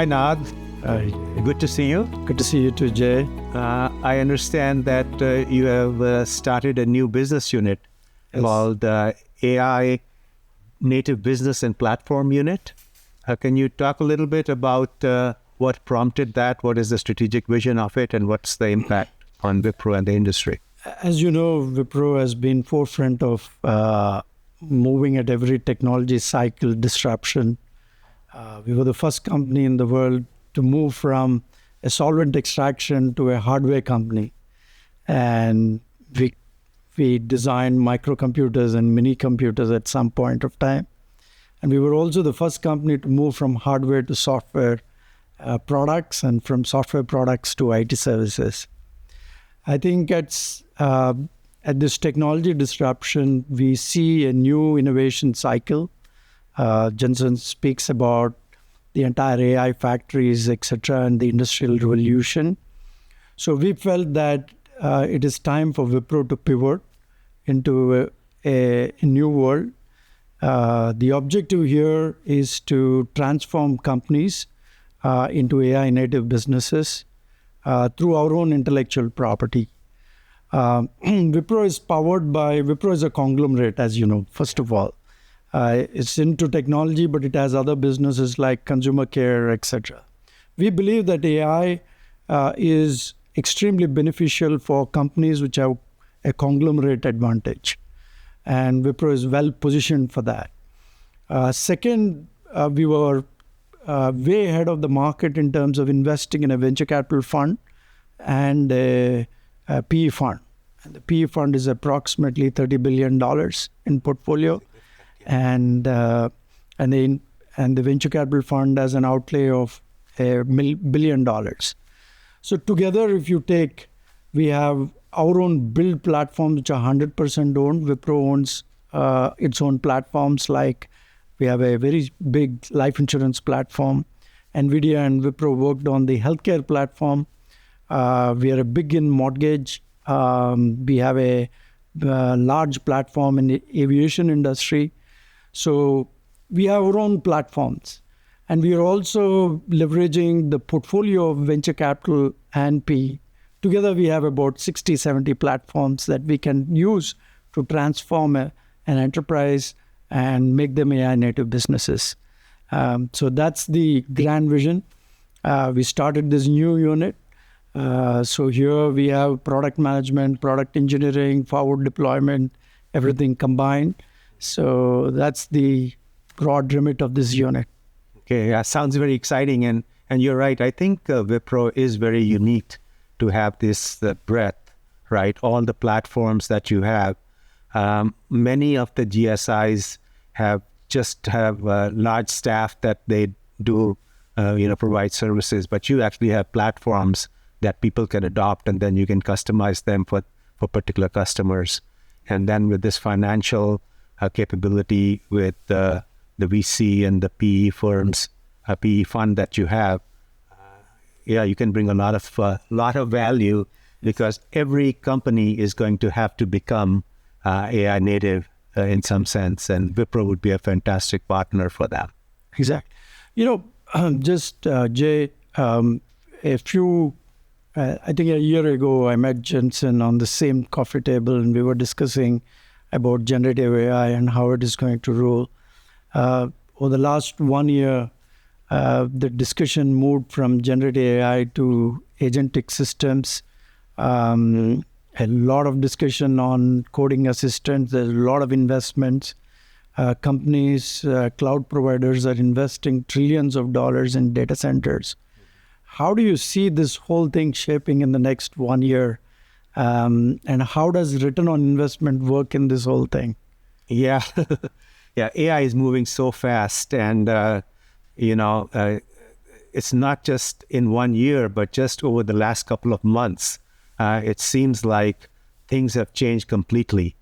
Hi, Nag. Hi. Good to see you. Good to see you too, Jay. I understand that you have started a new business unit called AI Native Business and Platform Unit. Can you talk a little bit about what prompted that? What is the strategic vision of it, and what's the impact on Wipro and the industry? As you know, Wipro has been forefront of moving at every technology cycle disruption. We were the first company in the world to move from a solvent extraction to a hardware company. And we designed microcomputers and mini computers at some point of time. And we were also the first company to move from hardware to software products and from software products to IT services. I think at this technology disruption, we see a new innovation cycle. Jensen speaks about the entire AI factories, etc., and the industrial revolution. So we felt that it is time for Wipro to pivot into a new world. The objective here is to transform companies into AI native businesses through our own intellectual property. Wipro is a conglomerate, as you know, first of all. It's into technology, but it has other businesses like consumer care, etc. We believe that AI is extremely beneficial for companies which have a conglomerate advantage. And Wipro is well positioned for that. Second, we were way ahead of the market in terms of investing in a venture capital fund and a PE fund. And the PE fund is approximately $30 billion in portfolio. And the venture capital fund has an outlay of $1 billion. So together, if you take, we have our own build platforms which are 100% owned. Wipro owns its own platforms, like we have a very big life insurance platform. NVIDIA and Wipro worked on the healthcare platform. We are big in mortgage. We have a large platform in the aviation industry. So we have our own platforms. And we are also leveraging the portfolio of venture capital and PE. Together, we have about 60, 70 platforms that we can use to transform an enterprise and make them AI native businesses. So that's the grand vision. We started this new unit. So here we have product management, product engineering, forward deployment, everything combined. So that's the broad remit of this unit. Okay, sounds very exciting. And you're right. I think Wipro is very unique to have this breadth, right? All the platforms that you have. Many of the GSIs have large staff that they do, provide services. But you actually have platforms that people can adopt, and then you can customize them for particular customers. And then with this financial capability with the VC and the PE firms, PE fund that you have, you can bring a lot of value, because every company is going to have to become AI native in some sense, and Wipro would be a fantastic partner for that. Exactly. Jay, I think a year ago, I met Jensen on the same coffee table, and we were discussing about generative AI and how it is going to rule. Over the last 1 year, the discussion moved from generative AI to agentic systems. A lot of discussion on coding assistants. There's a lot of investments. Companies, cloud providers are investing trillions of dollars in data centers. How do you see this whole thing shaping in the next 1 year? And how does return on investment work in this whole thing? Yeah, AI is moving so fast, and it's not just in 1 year, but just over the last couple of months. It seems like things have changed completely.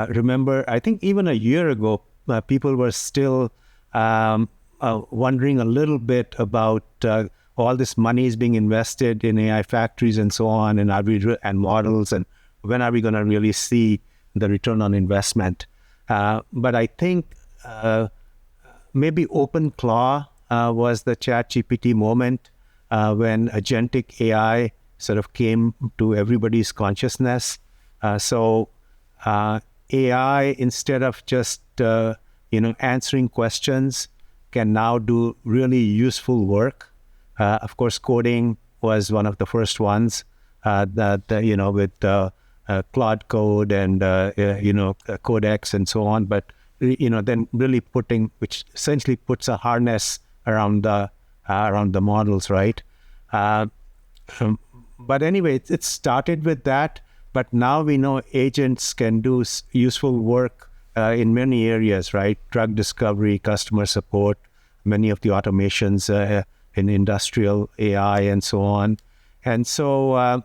Remember, I think even a year ago, people were still wondering a little bit about all this money is being invested in AI factories and so on, and models, and when are we going to really see the return on investment? But I think maybe OpenClaw was the ChatGPT moment when Agentic AI sort of came to everybody's consciousness. So AI, instead of just answering questions, can now do really useful work. Of course, coding was one of the first ones with Claude Code and Codex and so on. But then really which essentially puts a harness around the models, right? But anyway, it started with that. But now we know agents can do useful work in many areas, right? Drug discovery, customer support, many of the automations in industrial AI and so on. And so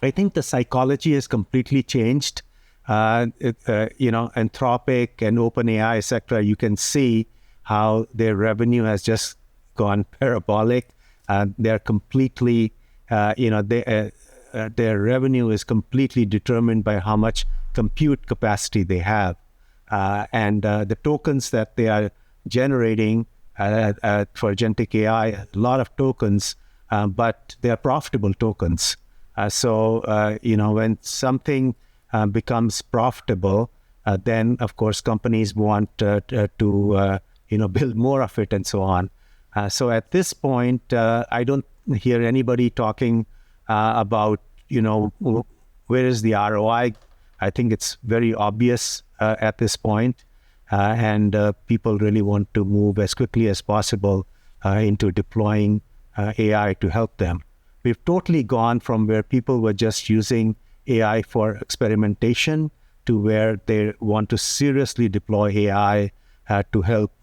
I think the psychology has completely changed. Anthropic and OpenAI, etc., you can see how their revenue has just gone parabolic. They're completely, their revenue is completely determined by how much compute capacity they have. And the tokens that they are generating for Agentic AI, a lot of tokens, but they are profitable tokens. So when something becomes profitable, then of course companies want to build more of it and so on. So at this point, I don't hear anybody talking about where is the ROI. I think it's very obvious at this point, and people really want to move as quickly as possible into deploying AI to help them. We've totally gone from where people were just using AI for experimentation to where they want to seriously deploy AI to help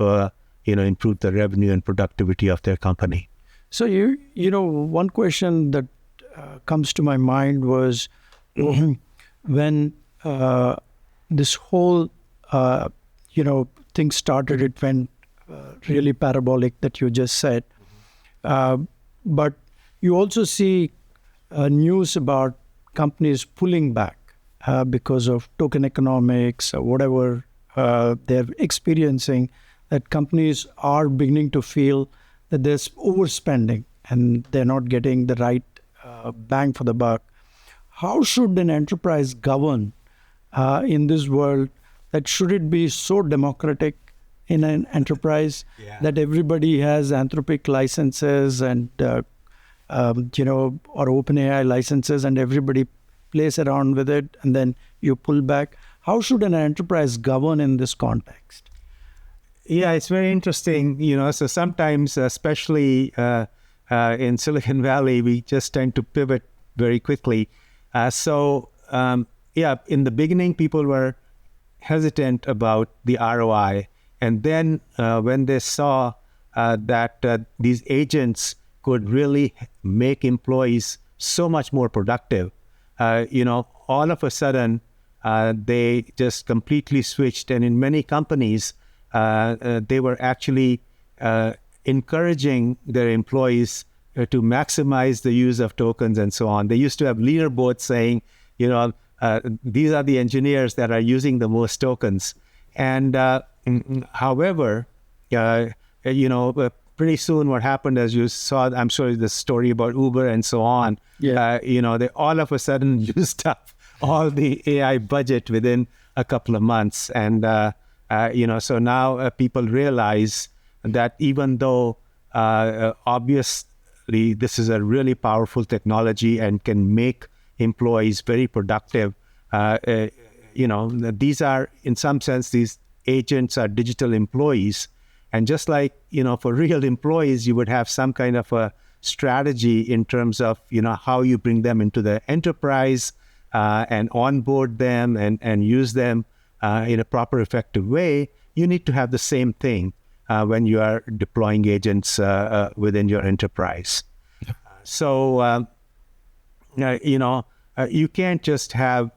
improve the revenue and productivity of their company. So one question that comes to my mind was when this whole thing started, it went really parabolic that you just said. But you also see news about companies pulling back because of token economics or whatever they're experiencing, that companies are beginning to feel that there's overspending and they're not getting the right bang for the buck. How should an enterprise govern in this world? That should it be so democratic in an enterprise that everybody has Anthropic licenses and or OpenAI licenses, and everybody plays around with it, and then you pull back? How should an enterprise govern in this context? Yeah, it's very interesting. So sometimes, especially in Silicon Valley, we just tend to pivot very quickly. In the beginning, people were hesitant about the ROI. And then when they saw that these agents could really make employees so much more productive, all of a sudden, they just completely switched. And in many companies, they were actually encouraging their employees to maximize the use of tokens and so on. They used to have leaderboards saying, these are the engineers that are using the most tokens. And however, pretty soon what happened, as you saw, I'm sure the story about Uber and so on, they all of a sudden used up all the AI budget within a couple of months. And, so now people realize that even though obviously this is a really powerful technology and can make employees very productive, these are, in some sense, these agents are digital employees. And just like, for real employees, you would have some kind of a strategy in terms of, how you bring them into the enterprise and onboard them and use them in a proper, effective way. You need to have the same thing when you are deploying agents within your enterprise. You can't just have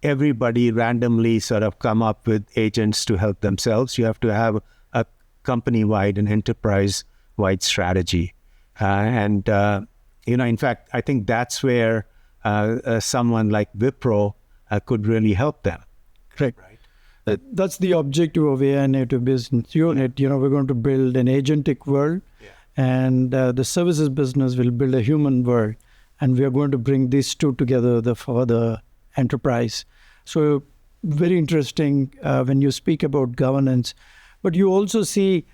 everybody randomly sort of come up with agents to help themselves. You have to have a company-wide and enterprise-wide strategy. In fact, I think that's where someone like Wipro could really help them. Correct. Right. That's the objective of AI Native Business Unit. We're going to build an agentic world, and the services business will build a human world, and we are going to bring these two together for the enterprise. So very interesting when you speak about governance, but you also see,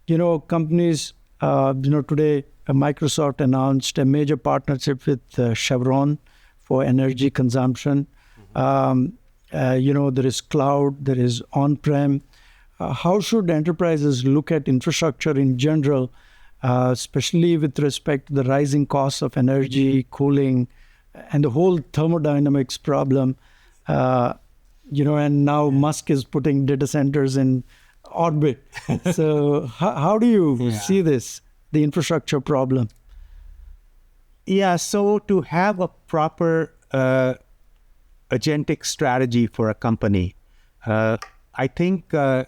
companies. Today Microsoft announced a major partnership with Chevron for energy consumption. There is cloud, there is on-prem. How should enterprises look at infrastructure in general, especially with respect to the rising costs of energy, cooling, and the whole thermodynamics problem? And now Musk is putting data centers in orbit. So how do you see this, the infrastructure problem? Yeah, so to have a proper agentic strategy for a company, I think there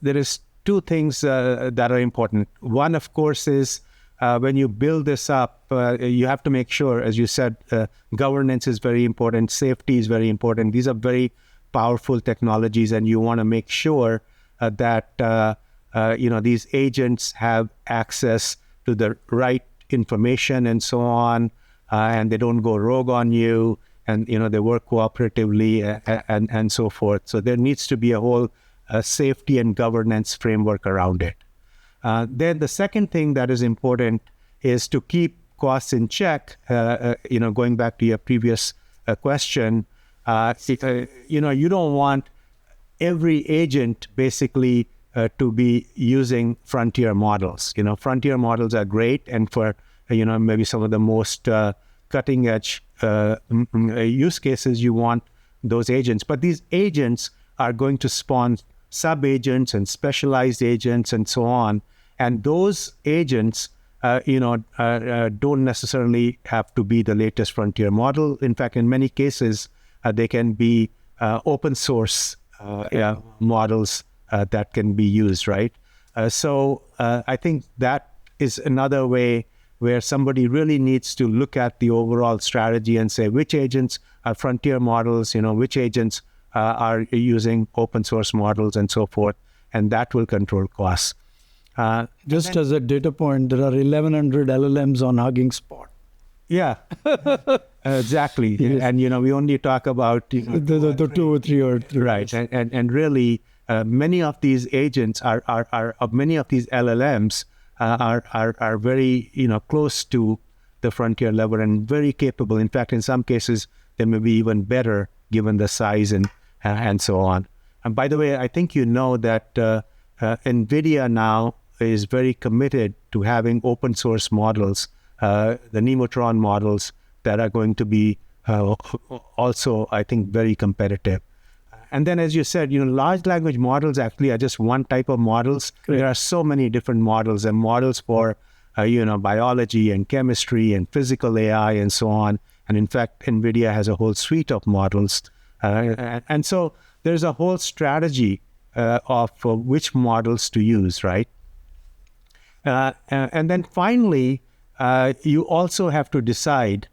is two things that are important. One, of course, is when you build this up, you have to make sure, as you said, governance is very important, safety is very important. These are very powerful technologies, and you want to make sure that these agents have access to the right information and so on, and they don't go rogue on you, and they work cooperatively and so forth. So there needs to be a whole safety and governance framework around it. Then the second thing that is important is to keep costs in check. Going back to your previous question, you don't want every agent basically to be using frontier models. Frontier models are great, and for maybe some of the most cutting edge use cases, you want those agents. But these agents are going to spawn sub-agents and specialized agents and so on. And those agents, don't necessarily have to be the latest frontier model. In fact, in many cases, they can be open source models that can be used, right? So I think that is another way where somebody really needs to look at the overall strategy and say which agents are frontier models, which agents are using open source models and so forth, and that will control costs. Just as a data point, there are 1,100 LLMs on Hugging Spot. Yeah, exactly. Yes. And, we only talk about the 2 or 3 or 3. Right. And really, many of these agents many of these LLMs are very, close to the frontier level and very capable. In fact, in some cases, they may be even better given the size and so on. And by the way, I think that NVIDIA now is very committed to having open source models, the Nemotron models that are going to be also, I think, very competitive. And then, as you said, large language models actually are just one type of models. Correct. There are so many different models, and models for, biology and chemistry and physical AI and so on. And in fact, NVIDIA has a whole suite of models. And so there's a whole strategy of which models to use, right? And then finally, you also have to decide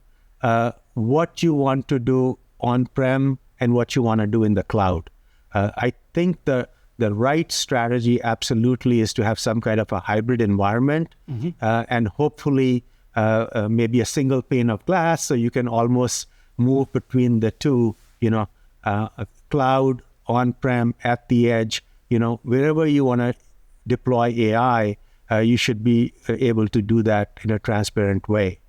what you want to do on-prem and what you want to do in the cloud. I think the right strategy absolutely is to have some kind of a hybrid environment, and hopefully maybe a single pane of glass, so you can almost move between the two, cloud, on-prem, at the edge, wherever you want to deploy AI, you should be able to do that in a transparent way.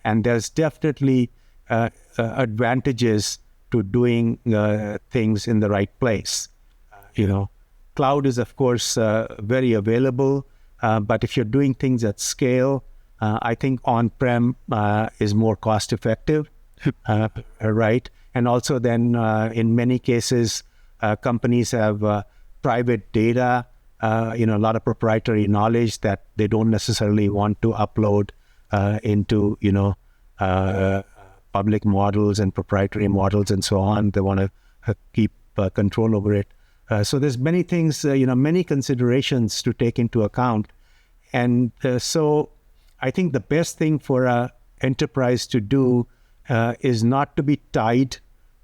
And there's definitely advantages to doing things in the right place. Cloud is, of course, very available, but if you're doing things at scale, I think on-prem is more cost-effective, right? And also then, in many cases, companies have private data, a lot of proprietary knowledge that they don't necessarily want to upload into, public models and proprietary models and so on. They want to keep control over it. So there's many things, many considerations to take into account. And so I think the best thing for an enterprise to do is not to be tied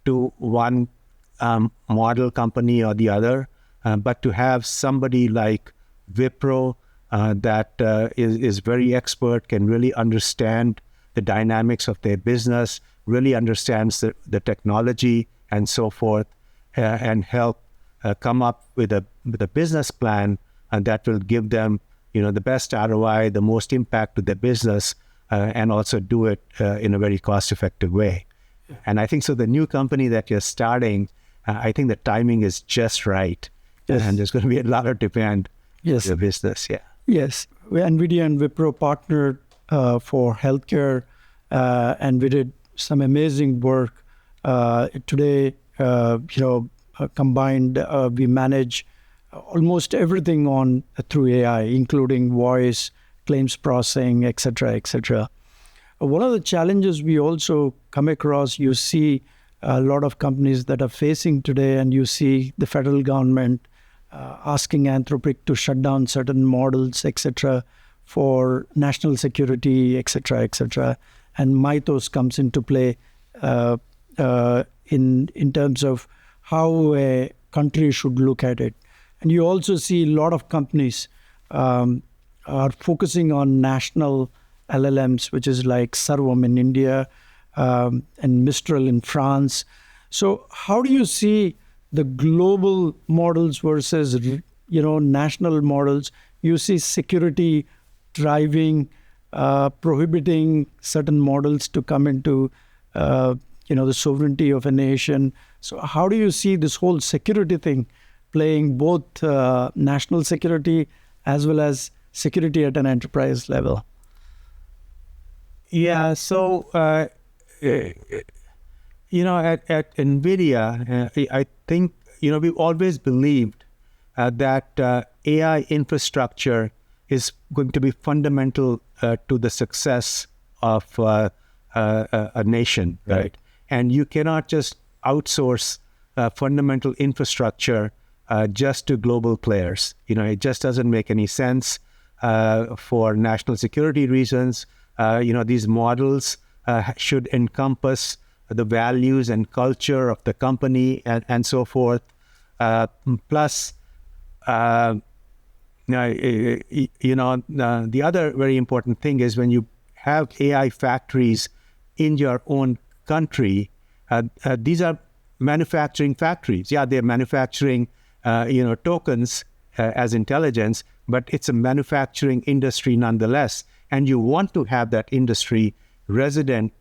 to one model company or the other, but to have somebody like Wipro that is very expert, can really understand the dynamics of their business, really understands the technology and so forth, and help come up with a business plan that will give them, the best ROI, the most impact to their business, and also do it in a very cost-effective way. And I think so the new company that you're starting, I think the timing is just right. Yes. And there's going to be a lot of demand Yes. for the business. Yeah. Yes. NVIDIA and Wipro partnered for healthcare, and we did some amazing work. Today, combined, we manage almost everything through AI, including voice, claims processing, et cetera, et cetera. One of the challenges we also come across, you see a lot of companies that are facing today, and you see the federal government asking Anthropic to shut down certain models, et cetera, for national security, et cetera, and Mythos comes into play in terms of how a country should look at it. And you also see a lot of companies are focusing on national LLMs, which is like Sarvam in India and Mistral in France. So how do you see the global models versus national models? You see security driving, prohibiting certain models to come into the sovereignty of a nation. So how do you see this whole security thing playing both national security as well as security at an enterprise level? Yeah, so, at NVIDIA, I think, we've always believed that AI infrastructure is going to be fundamental to the success of a nation, right? And you cannot just outsource fundamental infrastructure just to global players. It just doesn't make any sense for national security reasons. These models should encompass the values and culture of the company and so forth. Plus, the other very important thing is when you have AI factories in your own country, these are manufacturing factories. Yeah, they're manufacturing, tokens as intelligence, but it's a manufacturing industry nonetheless. And you want to have that industry resident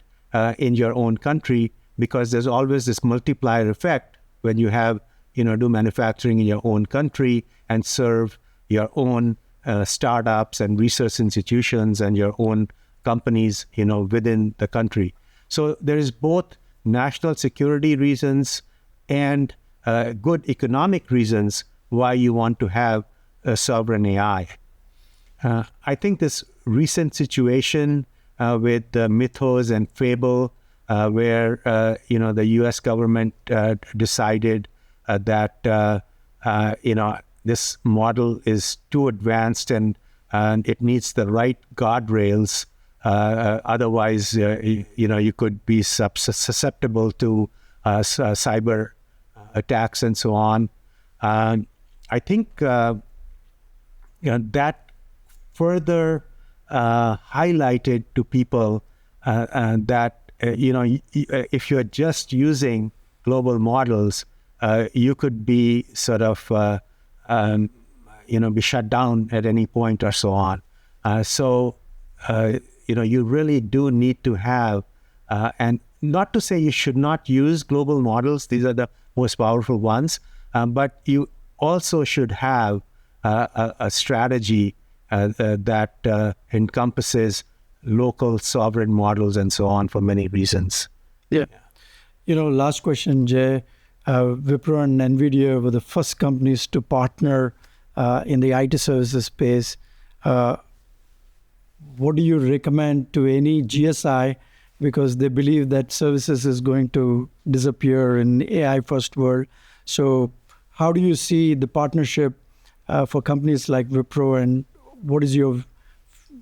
in your own country, because there's always this multiplier effect when you have, do manufacturing in your own country and serve your own startups and research institutions and your own companies, within the country. So there is both national security reasons and good economic reasons why you want to have a sovereign AI. I think this recent situation with Mythos and Fable, where the U.S. government decided that this model is too advanced and it needs the right guardrails. Otherwise, you could be susceptible to cyber attacks and so on. I think that further highlighted to people that if you're just using global models, you could be sort of be shut down at any point or so on. So you really do need to have, and not to say you should not use global models; these are the most powerful ones. But you also should have a strategy that encompasses local sovereign models and so on for many reasons. Yeah. Last question, Jay. Wipro and NVIDIA were the first companies to partner in the IT services space. What do you recommend to any GSI, because they believe that services is going to disappear in AI first world? So how do you see the partnership for companies like Wipro, and what is your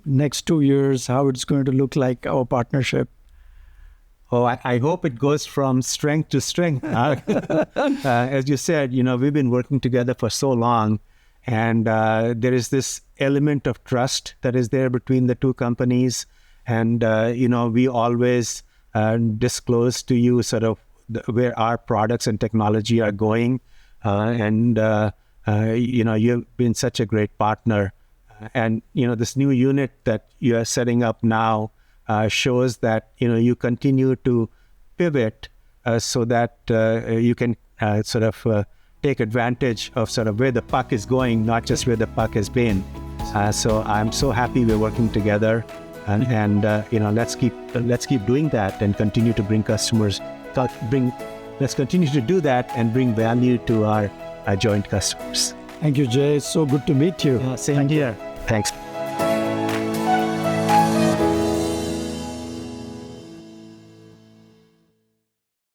next 2 years, how it's going to look like, our partnership? Oh, I hope it goes from strength to strength. As you said, we've been working together for so long, and there is this element of trust that is there between the two companies. And, we always disclose to you sort of where our products and technology are going. You've been such a great partner. And, this new unit that you are setting up now shows that, you continue to pivot so that you can take advantage of sort of where the puck is going, not just where the puck has been. So I'm so happy we're working together, and let's keep doing that and continue to bring customers. Let's continue to do that and bring value to our joint customers. Thank you, Jay. So good to meet you. Same here. Thanks.